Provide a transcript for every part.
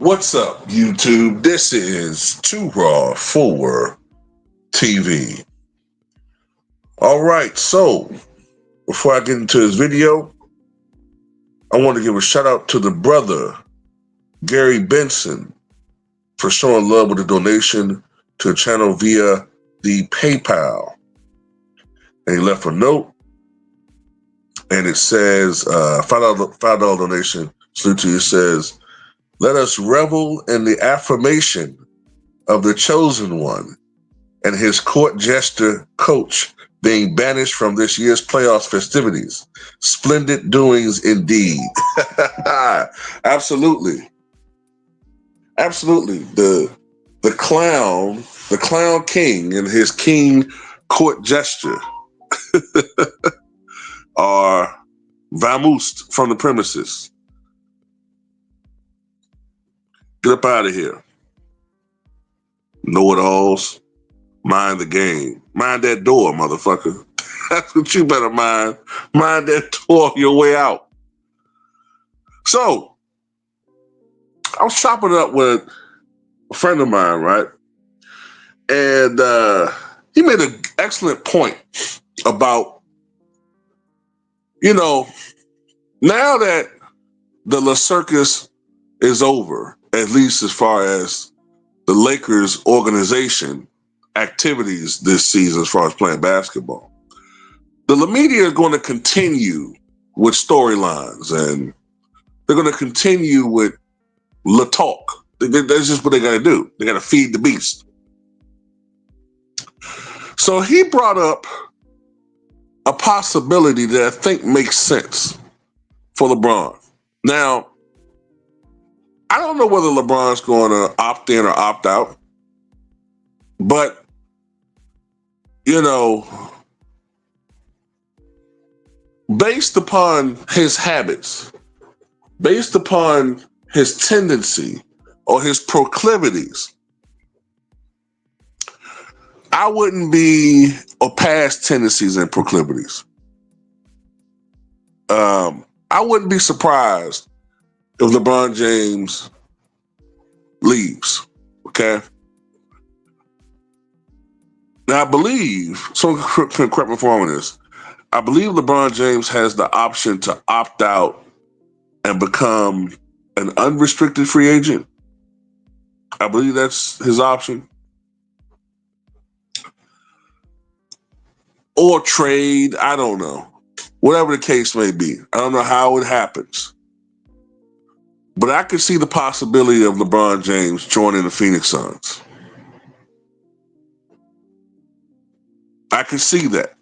What's up, YouTube? This is Too Raw for TV. All right, so before I get into this video, I want to give a shout out to the brother, Gary Benson, for showing love with a donation to the channel via the PayPal. And he left a note, and it says, $5 donation. Salute to you. It says, let us revel in the affirmation of the chosen one and his court jester coach being banished from this year's playoffs festivities. Splendid doings indeed. Absolutely. Absolutely. The clown king and his king court jester are vamoosed from the premises. Get up out of here. Know-it-alls. Mind the game. Mind that door, motherfucker. That's what you better mind. Mind that door on your way out. So, I was chopping it up with a friend of mine, right? And he made an excellent point about, now that the La Circus is over, at least as far as the Lakers organization activities this season as far as playing basketball. The media are going to continue with storylines, and they're going to continue with the talk. That's just what they got to do. They got to feed the beast. So he brought up a possibility that I think makes sense for LeBron. Now, I don't know whether LeBron's going to opt in or opt out, but based upon his habits, based upon his tendency or his proclivities, I wouldn't be, or past tendencies and proclivities. I wouldn't be surprised if LeBron James leaves, okay? Now, I believe, someone can correct me if I'm wrong on this, I believe LeBron James has the option to opt out and become an unrestricted free agent. I believe that's his option. Or trade, I don't know. Whatever the case may be. I don't know how it happens. But I could see the possibility of LeBron James joining the Phoenix Suns. I could see that.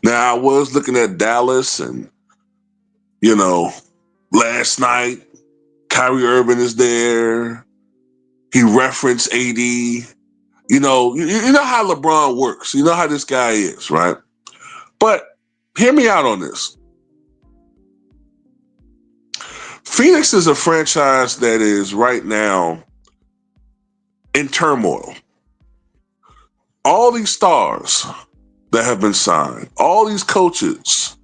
Now, I was looking at Dallas and, last night, Kyrie Irving is there. He referenced AD. You know how LeBron works. You know how this guy is, right? But hear me out on this. Phoenix is a franchise that is right now in turmoil. All these stars that have been signed, all these coaches,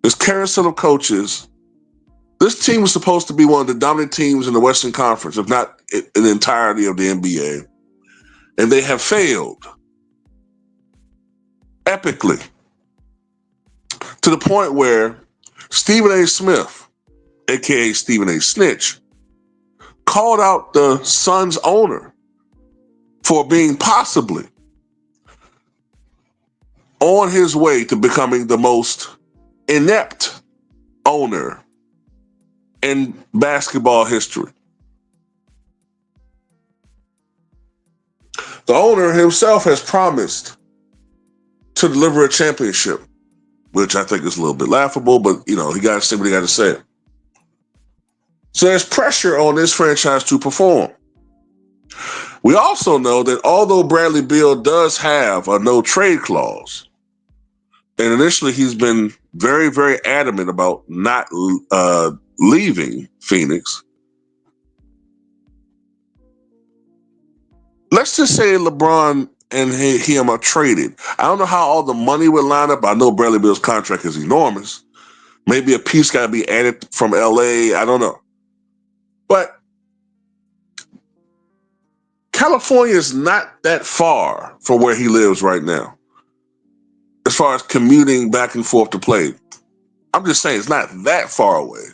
this carousel of coaches, this team was supposed to be one of the dominant teams in the Western Conference, if not in the entirety of the NBA. And they have failed epically to the point where Stephen A. Smith, a.k.a. Stephen A. Snitch, called out the Suns owner for being possibly on his way to becoming the most inept owner in basketball history. The owner himself has promised to deliver a championship, which I think is a little bit laughable, but, he got to say what he got to say. So there's pressure on this franchise to perform. We also know that although Bradley Beal does have a no-trade clause, and initially he's been very, very adamant about not leaving Phoenix, let's just say LeBron and him are traded. I don't know how all the money would line up. I know Bradley Beal's contract is enormous. Maybe a piece got to be added from LA. I don't know. But California is not that far from where he lives right now, as far as commuting back and forth to play. I'm just saying it's not that far away.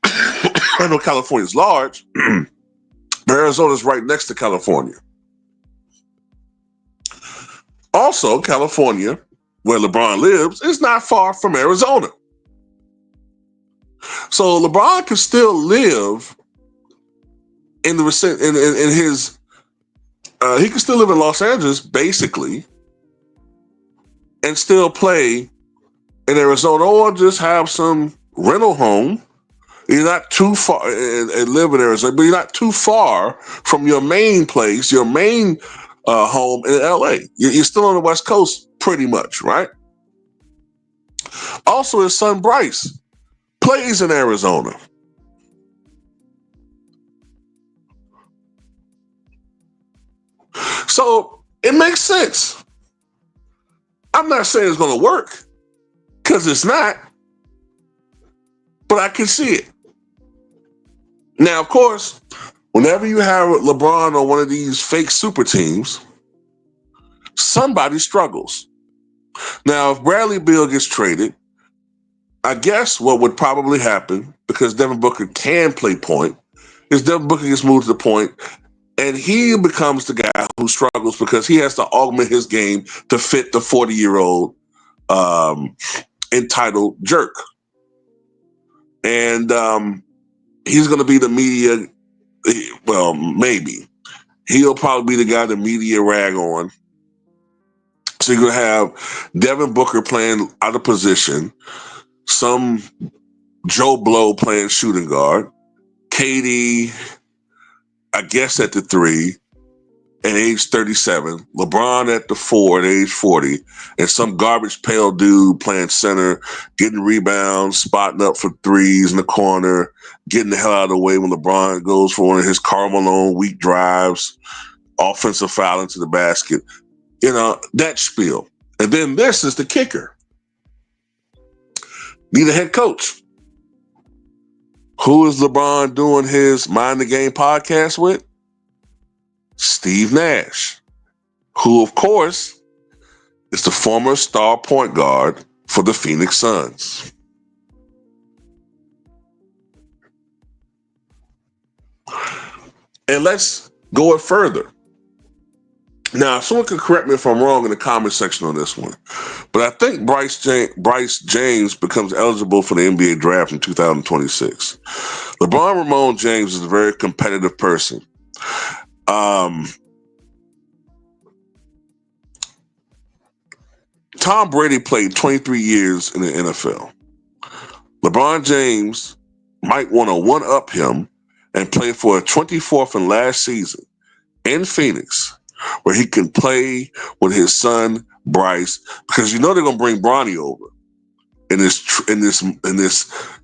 I know California's large, but Arizona's right next to California. Also, California, where LeBron lives, is not far from Arizona. So LeBron can still live in his he can still live in Los Angeles basically and still play in Arizona, or just have some rental home. You're not too far and live in Arizona, but you're not too far from your main place, your main home in LA. You're still on the West Coast pretty much, right? Also, his son Bryce plays in Arizona. So it makes sense. I'm not saying it's going to work, because it's not, but I can see it. Now, of course, whenever you have LeBron on one of these fake super teams, somebody struggles. Now, if Bradley Beal gets traded, I guess what would probably happen, because Devin Booker can play point, is Devin Booker gets moved to the point, and he becomes the guy who struggles because he has to augment his game to fit the 40-year-old entitled jerk. And he's going to be the media, well, maybe. He'll probably be the guy the media rag on. So you're going to have Devin Booker playing out of position, some Joe Blow playing shooting guard, KD, I guess, at the 3 at age 37, LeBron at the 4 at age 40, and some garbage pail dude playing center, getting rebounds, spotting up for threes in the corner, getting the hell out of the way when LeBron goes for one of his Karl Malone weak drives, offensive foul into the basket. You know, that spiel. And then this is the kicker. Need a head coach. Who is LeBron doing his Mind the Game podcast with? Steve Nash, who, of course, is the former star point guard for the Phoenix Suns. And let's go it further. Now, someone can correct me if I'm wrong in the comment section on this one, but I think Bryce James becomes eligible for the NBA draft in 2026. LeBron Ramon James is a very competitive person. Tom Brady played 23 years in the NFL. LeBron James might want to one-up him and play for a 24th and last season in Phoenix, where he can play with his son Bryce, because you know they're gonna bring Bronny over in this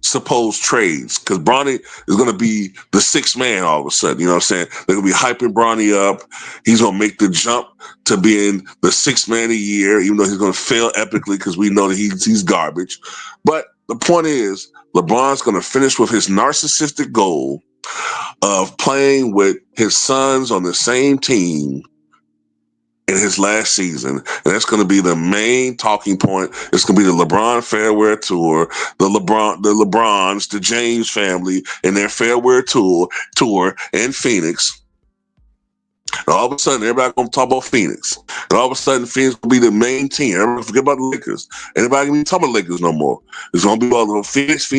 supposed trades, because Bronny is gonna be the sixth man all of a sudden. You know what I'm saying? They're gonna be hyping Bronny up. He's gonna make the jump to being the sixth man a year, even though he's gonna fail epically because we know that he's garbage. But the point is, LeBron's gonna finish with his narcissistic goal of playing with his sons on the same team in his last season. And that's going to be the main talking point. It's going to be the LeBron farewell tour, the LeBrons, the James family, and their farewell tour in Phoenix. And all of a sudden, everybody going to talk about Phoenix. And all of a sudden, Phoenix will be the main team. Everybody forget about the Lakers. Anybody going to be talking about Lakers no more. It's going to be all about Phoenix.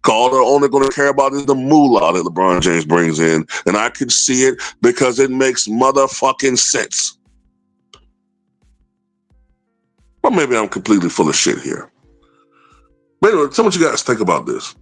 All the owner going to care about is the moolah that LeBron James brings in. And I can see it because it makes motherfucking sense. Or maybe I'm completely full of shit here. But anyway, tell me what you guys think about this.